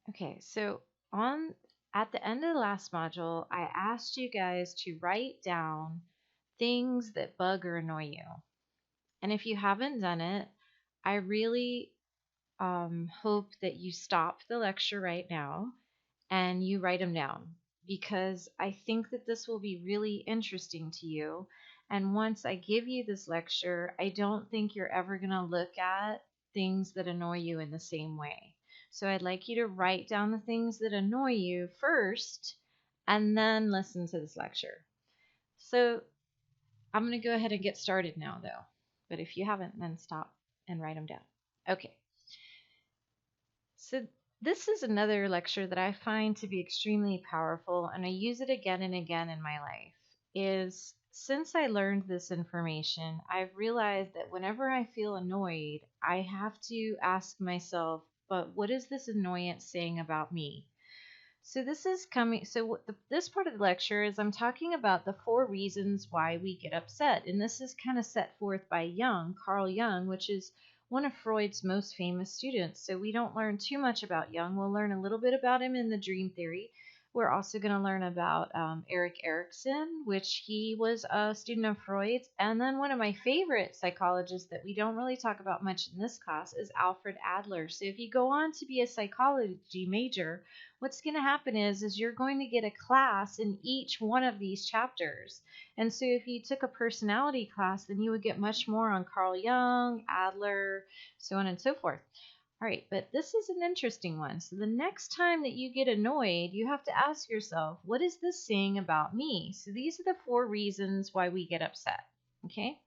Okay, so on at the end of the last module, I asked you guys to write down things that bug or annoy you. And if you haven't done it, I really hope that you stop the lecture right now and you write them down because I think that this will be really interesting to you. And once I give you this lecture, I don't think you're ever going to look at things that annoy you in the same way. So I'd like you to write down the things that annoy you first and then listen to this lecture. So I'm going to go ahead and get started now, though. But if you haven't, then stop and write them down. Okay. So this is another lecture that I find to be extremely powerful, and I use it again and again in my life. Is since I learned this information, I've realized that whenever I feel annoyed, I have to ask myself, but what is this annoyance saying about me? So this is coming. So this part of the lecture is I'm talking about the 4 reasons why we get upset, and this is kind of set forth by Jung, Carl Jung, which is one of Freud's most famous students. So we don't learn too much about Jung. We'll learn a little bit about him in the dream theory. We're also going to learn about Erik Erikson, which he was a student of Freud's. And then one of my favorite psychologists that we don't really talk about much in this class is Alfred Adler. So if you go on to be a psychology major, what's going to happen is you're going to get a class in each one of these chapters. And so if you took a personality class, then you would get much more on Carl Jung, Adler, so on and so forth. All right, but this is an interesting one. So the next time that you get annoyed, you have to ask yourself, what is this saying about me? So these are the 4 reasons why we get upset. Okay?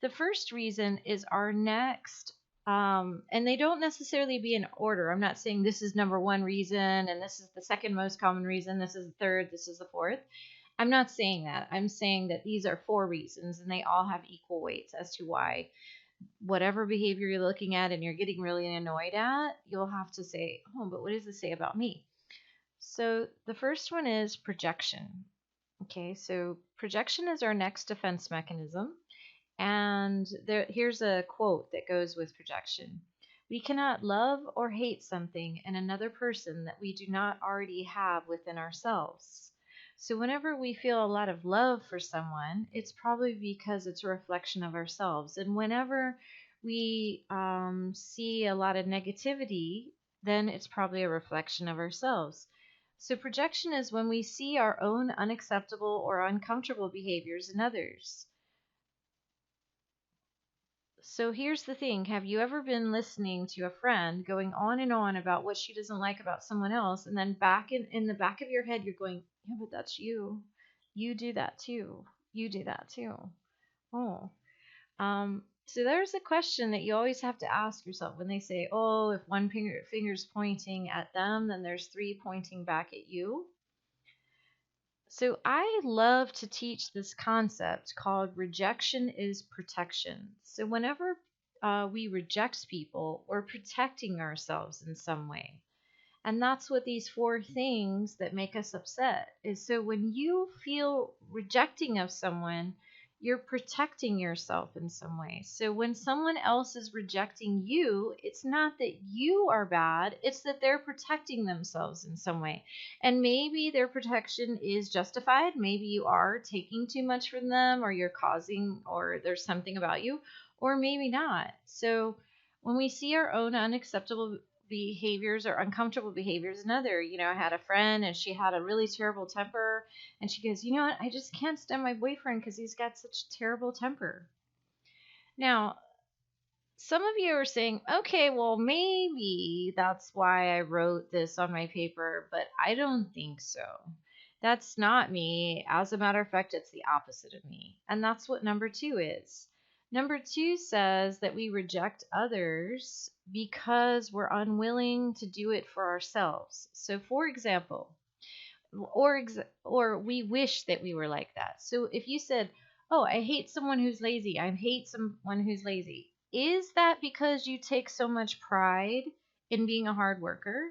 The first reason is our next, and they don't necessarily be in order. I'm not saying this is number 1 reason and this is the second most common reason, this is the third, this is the fourth. I'm not saying that. I'm saying that these are 4 reasons and they all have equal weights as to why whatever behavior you're looking at and you're getting really annoyed at, you'll have to say, oh, but what does this say about me? So the first one is projection. Okay, so projection is our next defense mechanism. And here's a quote that goes with projection. We cannot love or hate something in another person that we do not already have within ourselves. So, whenever we feel a lot of love for someone, it's probably because it's a reflection of ourselves. And whenever we see a lot of negativity, then it's probably a reflection of ourselves. So, projection is when we see our own unacceptable or uncomfortable behaviors in others. So here's the thing. Have you ever been listening to a friend going on and on about what she doesn't like about someone else, and then back in the back of your head you're going, yeah, but that's you. You do that too. You do that too. Oh. So there's a question that you always have to ask yourself when they say, oh, if one finger's pointing at them, then there's 3 pointing back at you. So I love to teach this concept called rejection is protection. So whenever we reject people, we're protecting ourselves in some way. And that's what these 4 things that make us upset is. So when you feel rejecting of someone, you're protecting yourself in some way. So when someone else is rejecting you, it's not that you are bad, it's that they're protecting themselves in some way. And maybe their protection is justified. Maybe you are taking too much from them, or you're causing, or there's something about you, or maybe not. So when we see our own unacceptable behaviors or uncomfortable behaviors another. I had a friend and she had a really terrible temper, and she goes, you know what, I just can't stand my boyfriend because he's got such a terrible temper. Now, some of you are saying, okay, well, maybe that's why I wrote this on my paper, but I don't think so. That's not me. As a matter of fact, it's the opposite of me. And that's what number 2 is. Number 2 says that we reject others because we're unwilling to do it for ourselves. So, for example, or we wish that we were like that. So if you said, "Oh, I hate someone who's lazy. I hate someone who's lazy." Is that because you take so much pride in being a hard worker?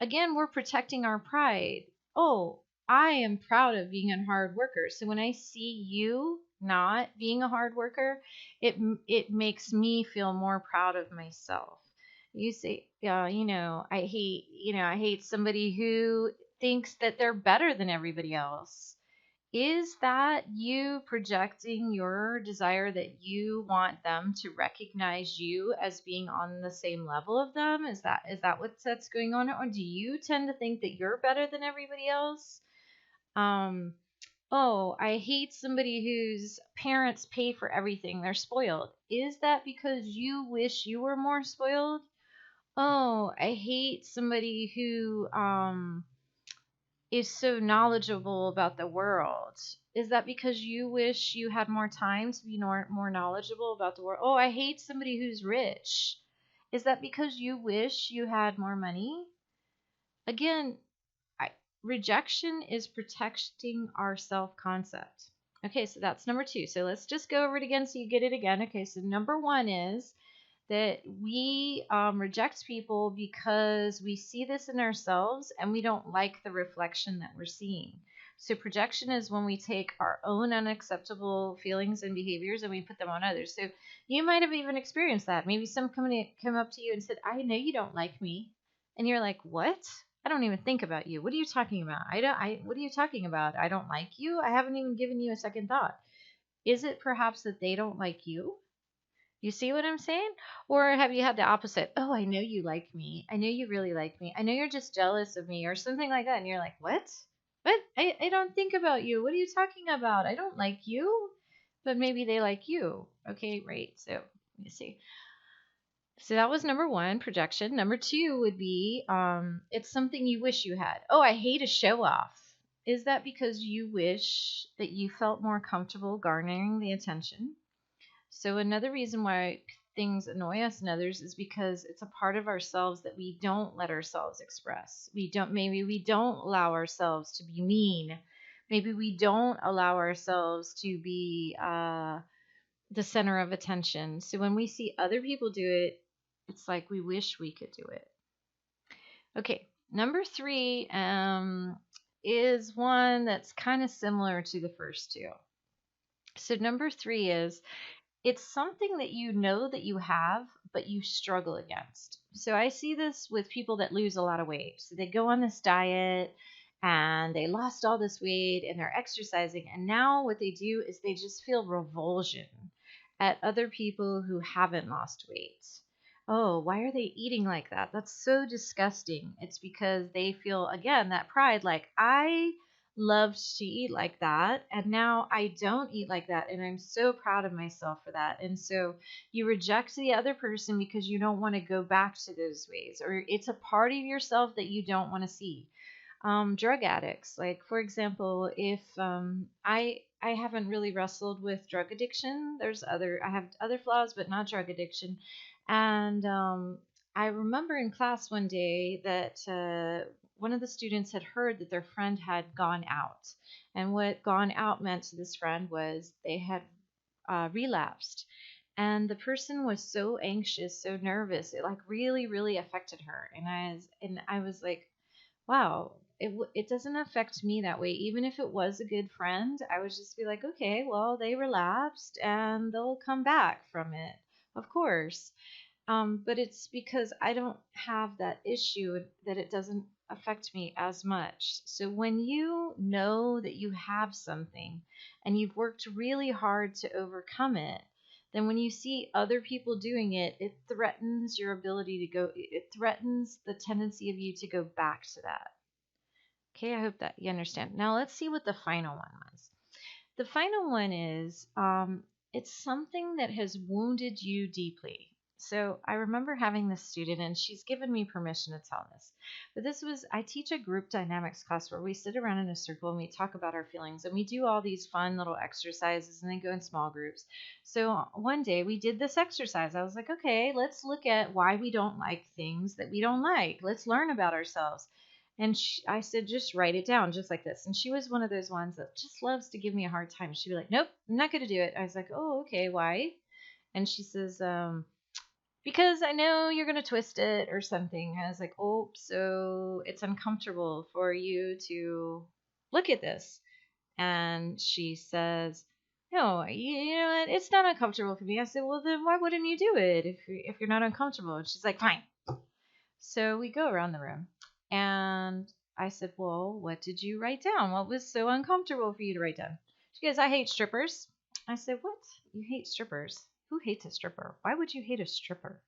Again, we're protecting our pride. Oh, I am proud of being a hard worker. So when I see you not being a hard worker, it makes me feel more proud of myself. You say, yeah, I hate somebody who thinks that they're better than everybody else. Is that you projecting your desire that you want them to recognize you as being on the same level of them? Is that that's going on? Or do you tend to think that you're better than everybody else? Um, oh, I hate somebody whose parents pay for everything. They're spoiled. Is that because you wish you were more spoiled? Oh, I hate somebody who is so knowledgeable about the world. Is that because you wish you had more time to be more knowledgeable about the world? Oh, I hate somebody who's rich. Is that because you wish you had more money? Again, I, rejection is protecting our self concept. Okay, so that's number two. So let's just go over it again so you get it again. Okay, so number one is that we reject people because we see this in ourselves and we don't like the reflection that we're seeing. So projection is when we take our own unacceptable feelings and behaviors and we put them on others. So you might have even experienced that. Maybe somebody come up to you and said, "I know you don't like me," and you're like, "What? I don't even think about you. What are you talking about? What are you talking about? I don't like you. I haven't even given you a second thought." Is it perhaps that they don't like you? You see what I'm saying? Or have you had the opposite? Oh, I know you like me. I know you really like me. I know you're just jealous of me or something like that. And you're like, what? What? I don't think about you. What are you talking about? I don't like you. But maybe they like you. Okay, right. So let me see. So that was number one, projection. Number two would be it's something you wish you had. Oh, I hate a show off. Is that because you wish that you felt more comfortable garnering the attention? So another reason why things annoy us and others is because it's a part of ourselves that we don't let ourselves express. Maybe we don't allow ourselves to be mean. Maybe we don't allow ourselves to be the center of attention. So when we see other people do it, it's like we wish we could do it. Okay, number three is one that's kind of similar to the first two. So number three is it's something that you know that you have, but you struggle against. So I see this with people that lose a lot of weight. So they go on this diet and they lost all this weight and they're exercising. And now what they do is they just feel revulsion at other people who haven't lost weight. Oh, why are they eating like that? That's so disgusting. It's because they feel, again, that pride like, I loved to eat like that and now I don't eat like that and I'm so proud of myself for that. And so you reject the other person because you don't want to go back to those ways, or it's a part of yourself that you don't want to see. Drug addicts, like for example, if I haven't really wrestled with drug addiction. I have other flaws but not drug addiction. And I remember in class one day that one of the students had heard that their friend had gone out. And what gone out meant to this friend was they had relapsed. And the person was so anxious, so nervous, it like really, really affected her. And I was like, wow, it doesn't affect me that way. Even if it was a good friend, I would just be like, okay, well, they relapsed and they'll come back from it, of course. But it's because I don't have that issue that it doesn't affect me as much. So when you know that you have something and you've worked really hard to overcome it, then when you see other people doing it, it threatens your ability to go, it threatens the tendency of you to go back to that. Okay, I hope that you understand. Now let's see what the final one was. The final one is it's something that has wounded you deeply. So I remember having this student, and she's given me permission to tell this. But I teach a group dynamics class where we sit around in a circle and we talk about our feelings, and we do all these fun little exercises and then go in small groups. So one day we did this exercise. I was like, okay, let's look at why we don't like things that we don't like. Let's learn about ourselves. And I said, just write it down, just like this. And she was one of those ones that just loves to give me a hard time. She'd be like, nope, I'm not going to do it. I was like, oh, okay, why? And she says, because I know you're going to twist it or something. I was like, oh, so it's uncomfortable for you to look at this. And she says, no, you know what? It's not uncomfortable for me. I said, well, then why wouldn't you do it if you're not uncomfortable? And she's like, fine. So we go around the room, and I said, well, what did you write down? What was so uncomfortable for you to write down? She goes, I hate strippers. I said, what? You hate strippers? Who hates a stripper? Why would you hate a stripper?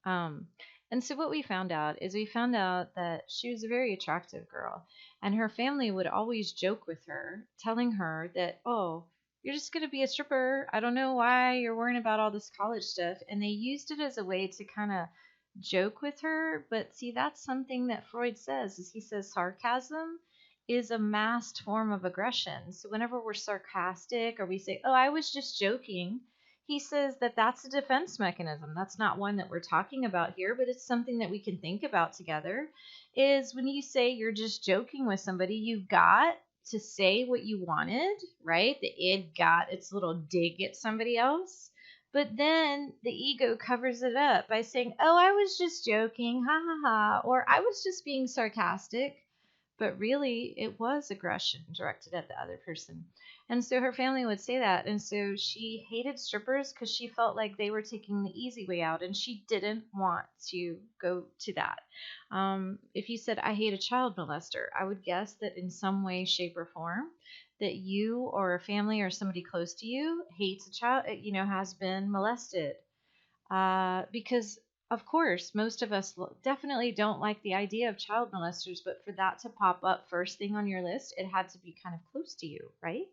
Um, and so what we found out is we found out that she was a very attractive girl, and her family would always joke with her, telling her that, oh, you're just going to be a stripper. I don't know why you're worrying about all this college stuff. And they used it as a way to kind of joke with her. But see, that's something that Freud says, is he says sarcasm is a masked form of aggression. So whenever we're sarcastic or we say, oh, I was just joking, he says that that's a defense mechanism. That's not one that we're talking about here, but it's something that we can think about together. Is when you say you're just joking with somebody, you got to say what you wanted, right? The id got its little dig at somebody else. But then the ego covers it up by saying, oh, I was just joking, ha ha ha, or I was just being sarcastic. But really, it was aggression directed at the other person. And so her family would say that. And so she hated strippers because she felt like they were taking the easy way out, and she didn't want to go to that. If you said, I hate a child molester, I would guess that in some way, shape, or form, that you or a family or somebody close to you hates a child, has been molested. Because, of course, most of us definitely don't like the idea of child molesters, but for that to pop up first thing on your list, it had to be kind of close to you, right?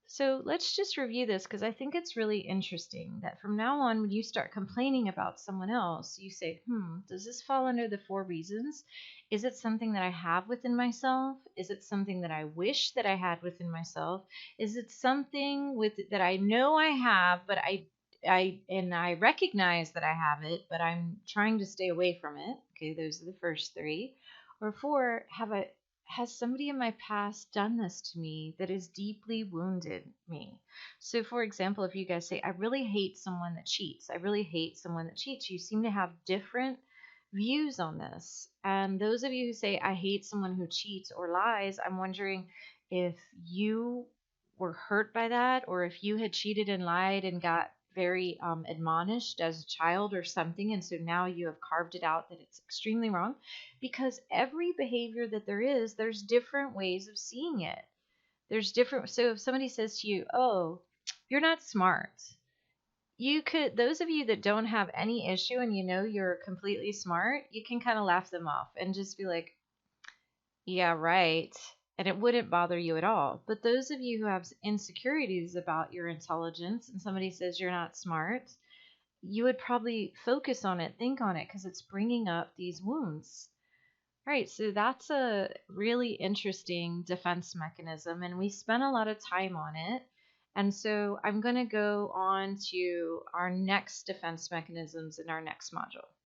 So let's just review this because I think it's really interesting that from now on, when you start complaining about someone else, you say, does this fall under the 4 reasons? Is it something that I have within myself? Is it something that I wish that I had within myself? Is it something that I know I have, but I recognize that I have it, but I'm trying to stay away from it. Okay, those are the first 3. Or 4, has somebody in my past done this to me that has deeply wounded me? So, for example, if you guys say, I really hate someone that cheats, I really hate someone that cheats, you seem to have different views on this. And those of you who say, I hate someone who cheats or lies, I'm wondering if you were hurt by that, or if you had cheated and lied and got very admonished as a child or something, and so now you have carved it out that it's extremely wrong. Because every behavior that there is, there's different ways of seeing it. There's different. So if somebody says to you, oh, you're not smart, you could, those of you that don't have any issue and you know you're completely smart, you can kind of laugh them off and just be like, yeah, right. And it wouldn't bother you at all. But those of you who have insecurities about your intelligence and somebody says you're not smart, you would probably focus on it, think on it, because it's bringing up these wounds. Right, so that's a really interesting defense mechanism, and we spent a lot of time on it. And so I'm going to go on to our next defense mechanisms in our next module.